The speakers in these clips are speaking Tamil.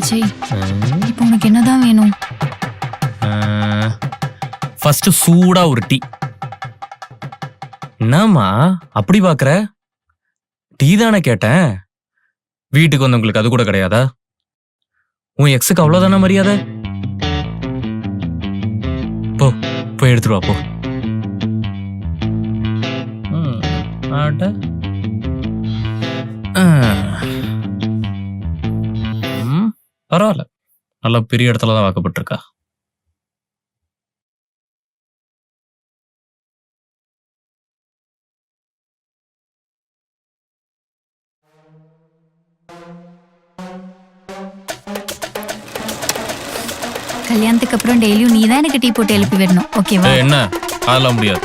அஜய், இப்போ உனக்கு என்னதான் வேணும்? ஃபர்ஸ்ட் சூடா ஒரு டீ. என்னம்மா அப்படி பாக்குற? டீ தானே கேட்டேன். வீட்டுக்கு வந்தவங்களுக்கு அது கூட கிடையாதா? உன் எக்ஸுக்கு அவ்வளவுதானே மரியாதை? போ போய் எடுத்துட்டு வா போ. பரவாயில்ல, நல்ல பெரிய இடத்துல தான் வாக்கப்பட்டிருக்கா. கல்யாணத்துக்கு அப்புறம் டெய்லியும் நீ தான் எனக்கு டீ போட்டு எழுப்பி விடணும், ஓகேவா? என்ன அதெல்லாம் முடியாது.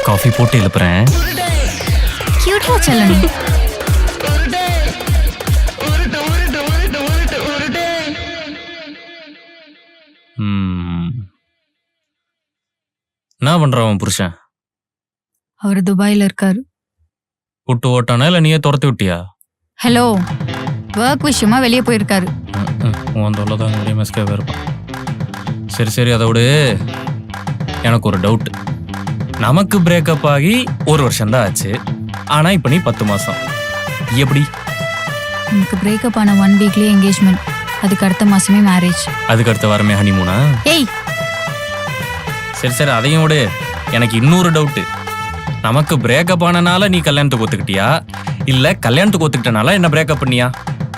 காஃபி போட்டு எழுப்புறேன். கியூட்டா செல்லணும். என்ன பண்றான் புருஷன்? அவர் துபாயில இருக்காரு. விட்டு ஓட்டானா இல்ல நீயே துரத்தி விட்டியா? ஹலோ, ஒர்க் விஷயமா வெளியே போயிருக்காரு. உன் தொல்லைதான் வெளியே மெஸ்காக இருப்பான். சரி சரி, அதை விடு. எனக்கு ஒரு டவுட். நமக்கு பிரேக்கப் ஆகி 1 வருஷம் தான் ஆச்சு, ஆனா இப்ப நீ 10 மாசம். எப்படி? எனக்கு பிரேக்கப் ஆன 1 வீக்லயே என்கேஜ்மெண்ட், அதுக்கு அடுத்த மாசமே மேரேஜ். அதுக்கு அடுத்த வாரமே ஹனிமூனா? ஏய் சரி சரி, அதையும் விடு. எனக்கு இன்னொரு டவுட். நமக்கு பிரேக்கப் ஆனனால நீ கல்யாணத்துக்கு ஒத்துக்கிட்டியா, இல்ல கல்யாணத்துக்கு ஒத்துக்கிட்டனால என்ன பிரேக்கப் பண்ணியா?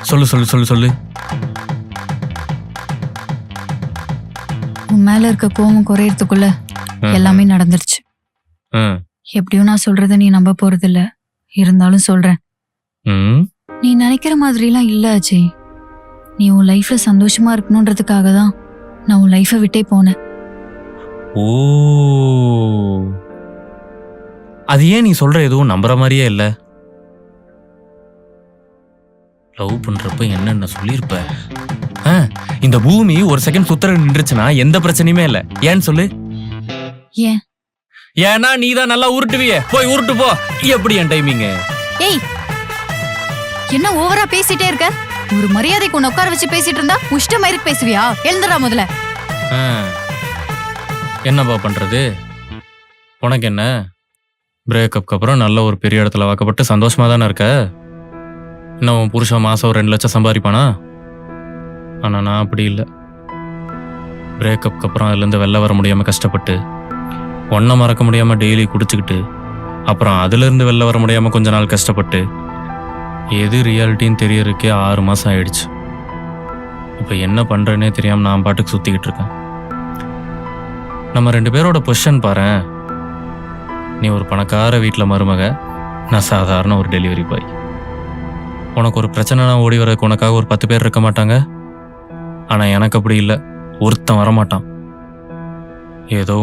சொல்லு சொல்லு சொல்லு சொல்லு. உன் மேல இருக்க கோவம் குறையறதுக்குள்ள எல்லாமே நடந்துருச்சு. எப்படியும் நான் சொல்றத நீ நம்ப போறது இல்ல, இருந்தாலும் சொல்றேன். நீ நினைக்கிற மாதிரி எல்லாம் இல்ல அஜய். நீ உன் லைஃப்ல சந்தோஷமா இருக்கணும்ன்றதுக்காக தான் நான் உன் லைஃபை விட்டே போனேன். ஓ, அது ஏன் நீ சொல்ற எதுவும் நம்புற மாதிரியே இல்ல? லவ் பண்றப்ப என்னென்ன சொல்லிருப்ப? இந்த பூமி ஒரு செகண்ட் சுத்தர நின்றுச்சுன்னா எந்த பிரச்சனையுமே இல்ல. ஏன்னு சொல்லு. ஏன்? ஏன்னா நீ தான் நல்லா உருட்டுவியே. போய் உருட்டு போ. எப்படி என் டைமிங்? ஏய், என்ன ஓவரா பேசிட்டே இருக்க? ஒரு மரியாதைக்கு உன்னை உட்கார வச்சு பேசிட்டு இருந்தா உஷ்டமயிருக்கு பேசுவியா? எழுந்துடா முதல்ல. என்னப்பா பண்றது? உனக்கு என்ன? பிரேக்கப்க்கு அப்புறம் நல்ல ஒரு பெரிய இடத்துல வாக்கப்பட்டு சந்தோஷமா தானே இருக்க. இன்னும் உன் புருஷன் மாசம் ஒரு 2 லட்சம் சம்பாதிப்பானா? ஆனா நான் அப்படி இல்லை. பிரேக்கப்க்கு அப்புறம் அதுலேருந்து வெளில வர முடியாம கஷ்டப்பட்டு, ஒன்றை மறக்க முடியாம டெய்லி குடிச்சுக்கிட்டு, அப்புறம் அதுலேருந்து வெளில வர முடியாம கொஞ்ச நாள் கஷ்டப்பட்டு, எது ரியாலிட்டின்னு தெரியறதுக்கே 6 மாசம் ஆயிடுச்சு. இப்போ என்ன பண்றேன்னே தெரியாம நான் பாட்டுக்கு சுத்திக்கிட்டு இருக்கேன். நம்ம 2 பேரோட பொசிஷன் பாரேன். நீ ஒரு பணக்கார வீட்டில் மருமக, நான் சாதாரண ஒரு டெலிவரி பாய். உனக்கு ஒரு பிரச்சனைனா ஓடி வரக்கு உனக்காக ஒரு 10 பேர் இருக்க மாட்டாங்க. ஆனா எனக்கு அப்படி இல்லை, ஒருத்தன் வரமாட்டான். ஏதோ